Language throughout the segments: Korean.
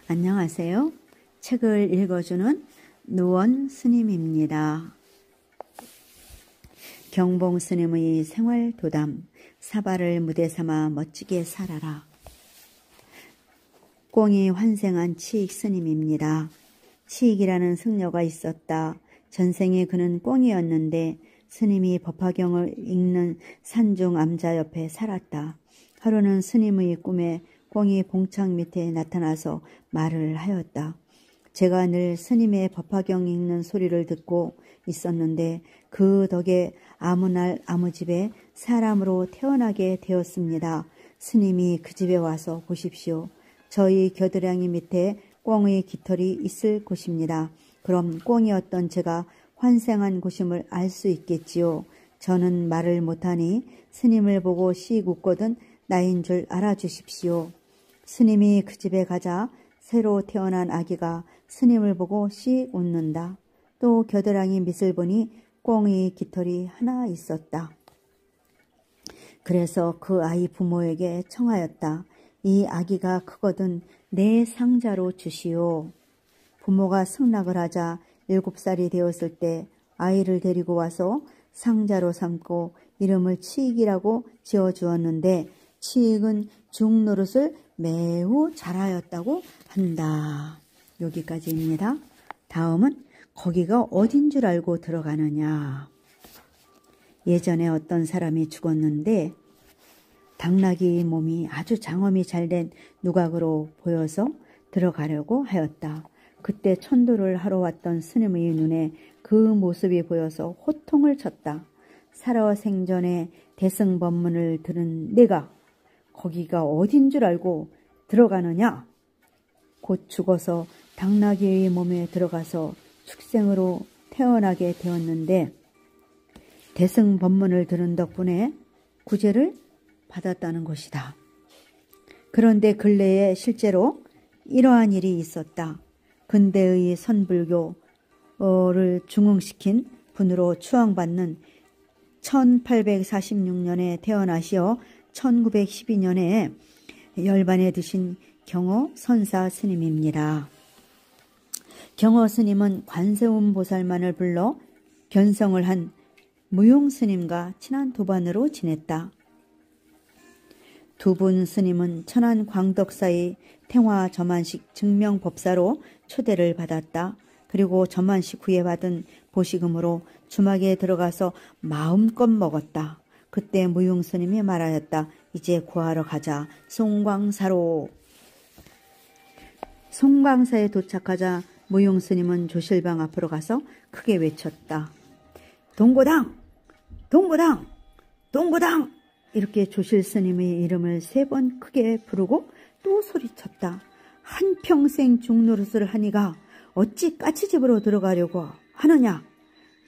안녕하세요. 책을 읽어주는 노원 스님입니다. 경봉 스님의 생활도담, 사바를 무대 삼아 멋지게 살아라. 꽁이 환생한 치익 스님입니다. 치익이라는 승려가 있었다. 전생에 그는 꽁이었는데 스님이 법화경을 읽는 산중 암자 옆에 살았다. 하루는 스님의 꿈에 꽁이 봉창 밑에 나타나서 말을 하였다. 제가 늘 스님의 법화경 읽는 소리를 듣고 있었는데 그 덕에 아무 날 아무 집에 사람으로 태어나게 되었습니다. 스님이 그 집에 와서 보십시오. 저희 겨드랑이 밑에 꽁의 깃털이 있을 곳입니다. 그럼 꽁이었던 제가 환생한 곳임을 알 수 있겠지요. 저는 말을 못하니 스님을 보고 씩 웃거든 나인 줄 알아주십시오. 스님이 그 집에 가자 새로 태어난 아기가 스님을 보고 씩 웃는다. 또 겨드랑이 밑을 보니 꽁의 깃털이 하나 있었다. 그래서 그 아이 부모에게 청하였다. 이 아기가 크거든 내 상자로 주시오. 부모가 승낙을 하자 7살이 되었을 때 아이를 데리고 와서 상자로 삼고 이름을 치익이라고 지어주었는데 치익은 중노릇을 매우 잘하였다고 한다. 여기까지입니다. 다음은 거기가 어딘 줄 알고 들어가느냐. 예전에 어떤 사람이 죽었는데 당나귀 몸이 아주 장엄이 잘된 누각으로 보여서 들어가려고 하였다. 그때 천도를 하러 왔던 스님의 눈에 그 모습이 보여서 호통을 쳤다. 살아생전에 대승법문을 들은 내가 거기가 어딘 줄 알고 들어가느냐? 곧 죽어서 당나귀의 몸에 들어가서 축생으로 태어나게 되었는데 대승법문을 들은 덕분에 구제를 받았다는 것이다. 그런데 근래에 실제로 이러한 일이 있었다. 근대의 선불교를 중흥시킨 분으로 추앙받는 1846년에 태어나시어 1912년에 열반에 드신 경호 선사 스님입니다. 경호 스님은 관세음 보살만을 불러 견성을 한 무용 스님과 친한 도반으로 지냈다. 두 분 스님은 천안 광덕사의 태화 점안식 증명법사로 초대를 받았다. 그리고 점안식 후에 받은 보시금으로 주막에 들어가서 마음껏 먹었다. 그때 무용 스님이 말하였다. 이제 구하러 가자. 송광사로. 송광사에 도착하자 무용 스님은 조실방 앞으로 가서 크게 외쳤다. 동고당! 동고당! 동고당! 이렇게 조실 스님의 이름을 3번 크게 부르고 또 소리쳤다. 한평생 죽노릇을 하니가 어찌 까치집으로 들어가려고 하느냐?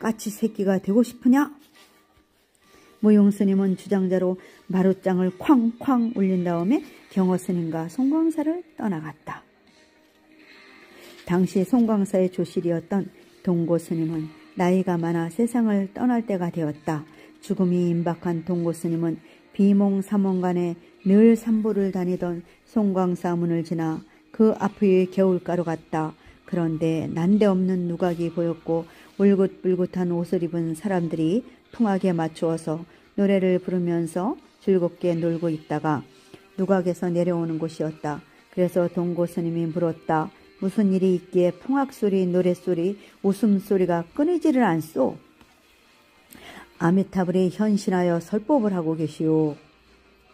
까치 새끼가 되고 싶으냐? 무용 스님은 주장자로 마룻장을 쾅쾅 울린 다음에 경호 스님과 송광사를 떠나갔다. 당시 송광사의 조실이었던 동고 스님은 나이가 많아 세상을 떠날 때가 되었다. 죽음이 임박한 동고 스님은 비몽사몽간에 늘 산보를 다니던 송광사 문을 지나 그 앞의 개울가로 갔다. 그런데 난데없는 누각이 보였고 울긋불긋한 옷을 입은 사람들이 풍악에 맞추어서 노래를 부르면서 즐겁게 놀고 있다가 누각에서 내려오는 곳이었다. 그래서 동고 스님이 물었다. 무슨 일이 있기에 풍악소리, 노랫소리, 웃음소리가 끊이지를 않소? 아미타불이 현신하여 설법을 하고 계시오.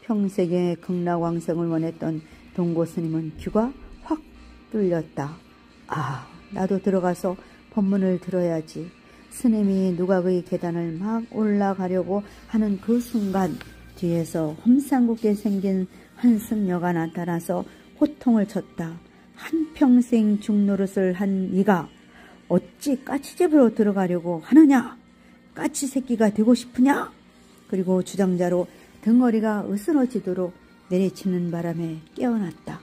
평생에 극락왕성을 원했던 동고 스님은 귀가 확 뚫렸다. 아, 나도 들어가서 법문을 들어야지. 스님이 누각의 계단을 막 올라가려고 하는 그 순간 뒤에서 험상궂게 생긴 한 승려가 나타나서 호통을 쳤다. 한평생 죽노릇을 한 이가 어찌 까치집으로 들어가려고 하느냐? 까치 새끼가 되고 싶으냐? 그리고 주장자로 등허리가 으스러지도록 내리치는 바람에 깨어났다.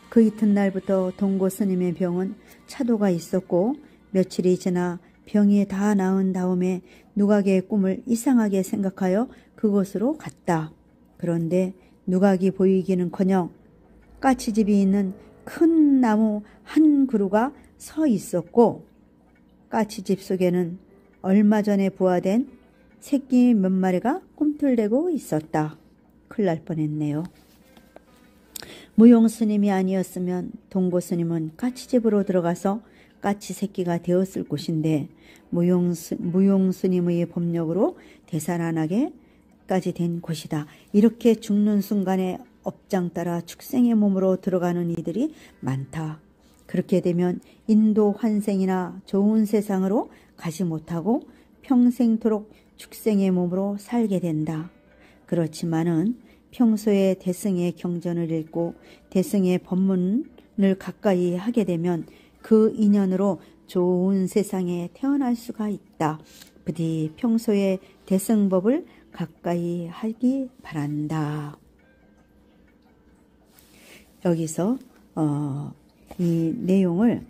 그 이튿날부터 동고 스님의 병은 차도가 있었고 며칠이 지나 병이 다 나은 다음에 누각의 꿈을 이상하게 생각하여 그곳으로 갔다. 그런데 누각이 보이기는커녕 까치집이 있는 큰 나무 한 그루가 서 있었고 까치집 속에는 얼마 전에 부화된 새끼 몇 마리가 꿈틀대고 있었다. 큰일 날 뻔했네요. 무용스님이 아니었으면 동고스님은 까치집으로 들어가서 까치 새끼가 되었을 곳인데 무용스님의 법력으로 되살아나게까지 된 곳이다. 이렇게 죽는 순간에 업장 따라 축생의 몸으로 들어가는 이들이 많다. 그렇게 되면 인도 환생이나 좋은 세상으로 가지 못하고 평생토록 축생의 몸으로 살게 된다. 그렇지만은 평소에 대승의 경전을 읽고 대승의 법문을 가까이 하게 되면 그 인연으로 좋은 세상에 태어날 수가 있다. 부디 평소에 대승법을 가까이 하기 바란다. 여기서 이 내용을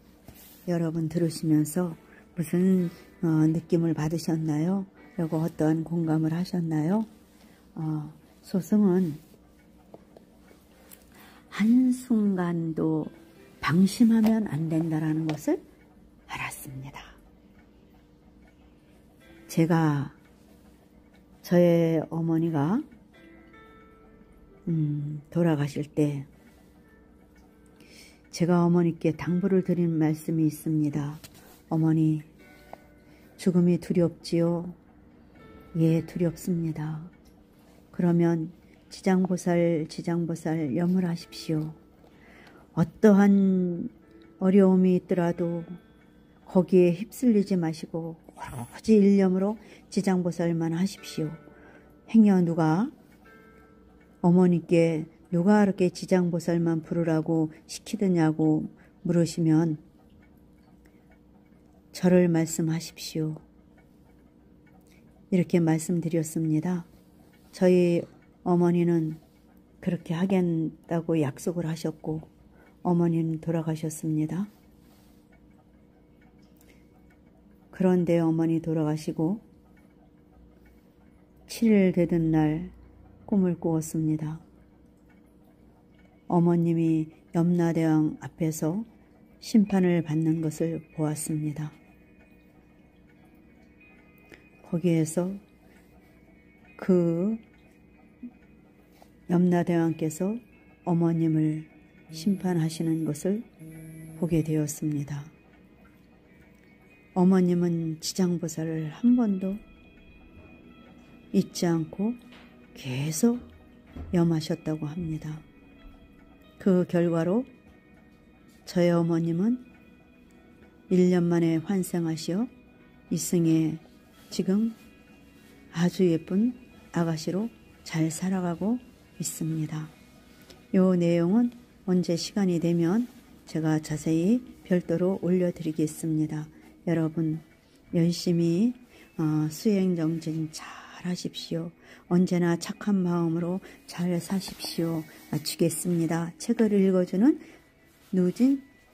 여러분 들으시면서 무슨 느낌을 받으셨나요? 그리고 어떠한 공감을 하셨나요? 소승은 한순간도 방심하면 안 된다라는 것을 알았습니다. 저의 어머니가 돌아가실 때 제가 어머니께 당부를 드린 말씀이 있습니다. 어머니, 죽음이 두렵지요? 예, 두렵습니다. 그러면 지장보살 염을 하십시오. 어떠한 어려움이 있더라도 거기에 휩쓸리지 마시고 오로지 일념으로 지장보살만 하십시오. 행여 어머니께 누가 이렇게 지장보살만 부르라고 시키느냐고 물으시면 저를 말씀하십시오. 이렇게 말씀드렸습니다. 저희 어머니는 그렇게 하겠다고 약속을 하셨고 어머니는 돌아가셨습니다. 그런데 어머니 돌아가시고 7일 되던 날 꿈을 꾸었습니다. 어머님이 염라대왕 앞에서 심판을 받는 것을 보았습니다. 거기에서 그 염라대왕께서 어머님을 심판하시는 것을 보게 되었습니다. 어머님은 지장보살을 한 번도 잊지 않고 계속 염하셨다고 합니다. 그 결과로 저의 어머님은 1년 만에 환생하시어 이승에 지금 아주 예쁜 아가씨로 잘 살아가고 있습니다. 이 내용은 언제 시간이 되면 제가 자세히 별도로 올려드리겠습니다. 여러분 열심히 수행정진 잘 하십시오. 언제나 착한 마음으로 잘 사십시오. 마치겠습니다. 책을 읽어주는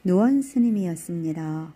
누원 스님이었습니다.